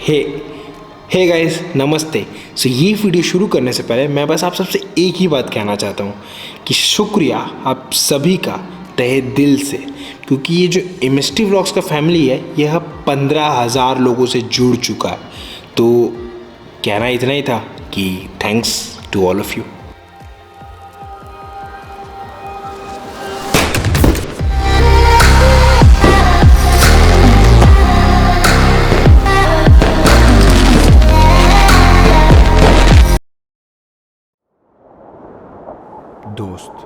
हे hey guys, नमस्ते। ये video शुरू करने से पहले मैं बस आप सबसे एक ही बात कहना चाहता हूँ कि शुक्रिया आप सभी का तहे दिल से, क्योंकि ये जो एमएसटी व्लॉग्स का फैमिली है यह 15,000 लोगों से जुड़ चुका है। तो कहना इतना ही था कि thanks to all of you. दोस्त,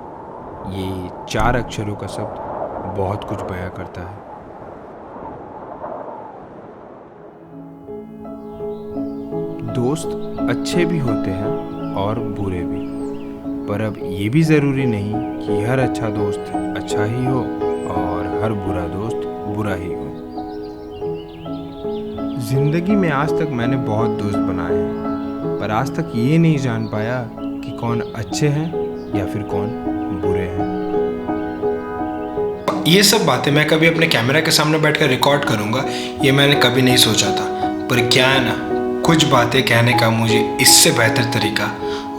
ये 4 अक्षरों का शब्द बहुत कुछ बयां करता है। दोस्त अच्छे भी होते हैं और बुरे भी, पर अब ये भी ज़रूरी नहीं कि हर अच्छा दोस्त अच्छा ही हो और हर बुरा दोस्त बुरा ही हो। ज़िंदगी में आज तक मैंने बहुत दोस्त बनाए हैं, पर आज तक ये नहीं जान पाया कि कौन अच्छे हैं या फिर कौन बुरे हैं। ये सब बातें मैं कभी अपने कैमरा के सामने बैठकर रिकॉर्ड करूंगा, ये मैंने कभी नहीं सोचा था। पर क्या है ना, कुछ बातें कहने का मुझे इससे बेहतर तरीका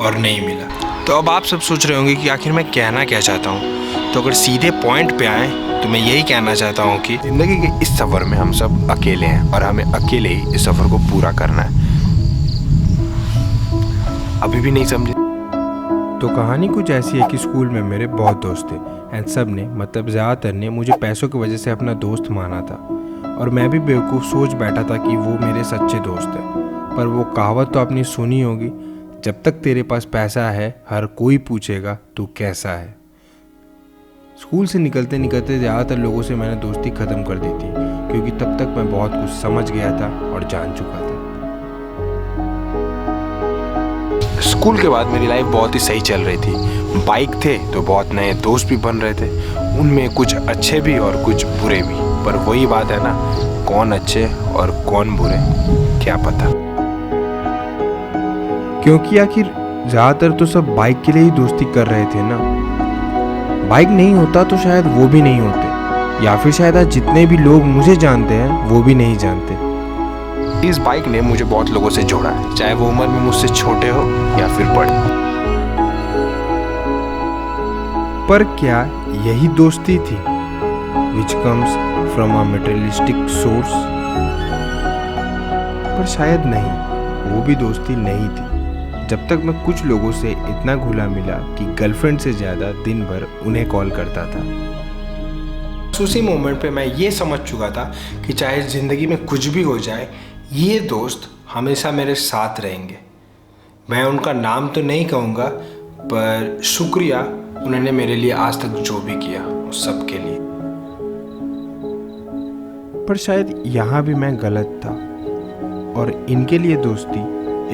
और नहीं मिला। तो अब आप सब सोच रहे होंगे कि आखिर मैं कहना क्या चाहता हूँ। तो अगर सीधे पॉइंट पे आए तो मैं यही कहना चाहता हूँ कि ज़िंदगी के इस सफ़र में हम सब अकेले हैं और हमें अकेले ही इस सफ़र को पूरा करना है। अभी भी नहीं समझे? तो कहानी कुछ ऐसी है कि स्कूल में मेरे बहुत दोस्त थे एंड सब ने, मतलब ज़्यादातर ने, मुझे पैसों की वजह से अपना दोस्त माना था। और मैं भी बेवकूफ़ सोच बैठा था कि वो मेरे सच्चे दोस्त हैं। पर वो कहावत तो आपने सुनी होगी, जब तक तेरे पास पैसा है हर कोई पूछेगा तू कैसा है। स्कूल से निकलते निकलते ज़्यादातर लोगों से मैंने दोस्ती ख़त्म कर दी थी, क्योंकि तब तक मैं बहुत कुछ समझ गया था और जान चुका था। स्कूल के बाद मेरी लाइफ बहुत ही सही चल रही थी। बाइक थे तो बहुत नए दोस्त भी बन रहे थे, उनमें कुछ अच्छे भी और कुछ बुरे भी। पर वही बात है ना, कौन अच्छे और कौन बुरे क्या पता। क्योंकि आखिर ज़्यादातर तो सब बाइक के लिए ही दोस्ती कर रहे थे ना। बाइक नहीं होता तो शायद वो भी नहीं होते, या फिर शायद आज जितने भी लोग मुझे जानते हैं वो भी नहीं जानते। इस बाइक ने मुझे बहुत लोगों से जोड़ा है, चाहे वो उम्र में मुझसे छोटे हो या फिर बड़े। पर क्या यही दोस्ती थी which comes from a materialistic source? पर शायद नहीं, वो भी दोस्ती नहीं थी। जब तक मैं कुछ लोगों से इतना घुला मिला कि गर्लफ्रेंड से ज़्यादा दिन भर उन्हें कॉल करता था। उसी मोमेंट पे मैं ये समझ चुका था कि चाहे ज़िंदगी में कुछ भी हो जाए, ये दोस्त हमेशा मेरे साथ रहेंगे। मैं उनका नाम तो नहीं कहूँगा, पर शुक्रिया उन्होंने मेरे लिए आज तक जो भी किया उस सब के लिए। पर शायद यहाँ भी मैं गलत था और इनके लिए दोस्ती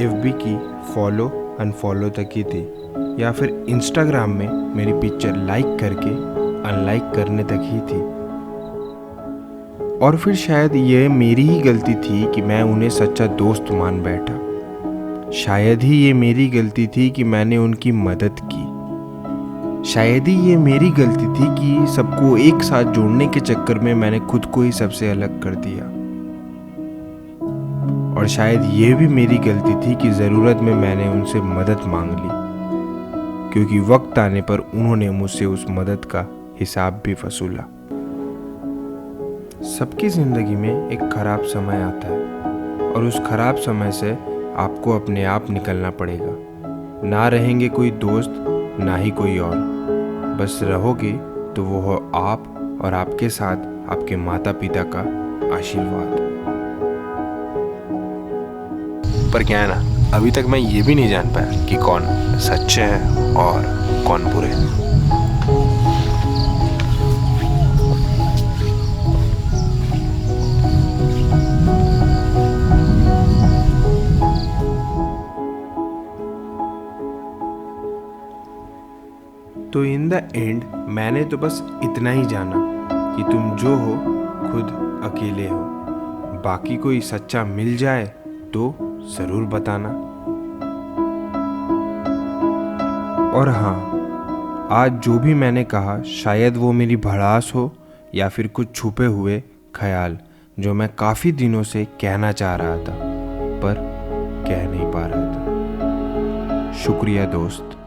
एफबी की फॉलो अनफॉलो तक ही थी, या फिर इंस्टाग्राम में मेरी पिक्चर लाइक करके अनलाइक करने तक ही थी। और फिर शायद ये मेरी ही गलती थी कि मैं उन्हें सच्चा दोस्त मान बैठा। शायद ही ये मेरी गलती थी कि मैंने उनकी मदद की। शायद ही ये मेरी गलती थी कि सबको एक साथ जोड़ने के चक्कर में मैंने खुद को ही सबसे अलग कर दिया। और शायद ये भी मेरी गलती थी कि ज़रूरत में मैंने उनसे मदद मांग ली, क्योंकि वक्त आने पर उन्होंने मुझसे उस मदद का हिसाब भी वसूला। सबकी ज़िंदगी में एक ख़राब समय आता है और उस ख़राब समय से आपको अपने आप निकलना पड़ेगा। ना रहेंगे कोई दोस्त, ना ही कोई और, बस रहोगे तो वो हो आप और आपके साथ आपके माता पिता का आशीर्वाद। पर क्या है ना, अभी तक मैं ये भी नहीं जान पाया कि कौन सच्चे हैं और कौन बुरे। तो इन द एंड मैंने तो बस इतना ही जाना कि तुम जो हो खुद अकेले हो। बाकी कोई सच्चा मिल जाए तो ज़रूर बताना। और हाँ, आज जो भी मैंने कहा शायद वो मेरी भड़ास हो या फिर कुछ छुपे हुए ख्याल जो मैं काफ़ी दिनों से कहना चाह रहा था। पर कह नहीं पा रहा था। शुक्रिया दोस्त।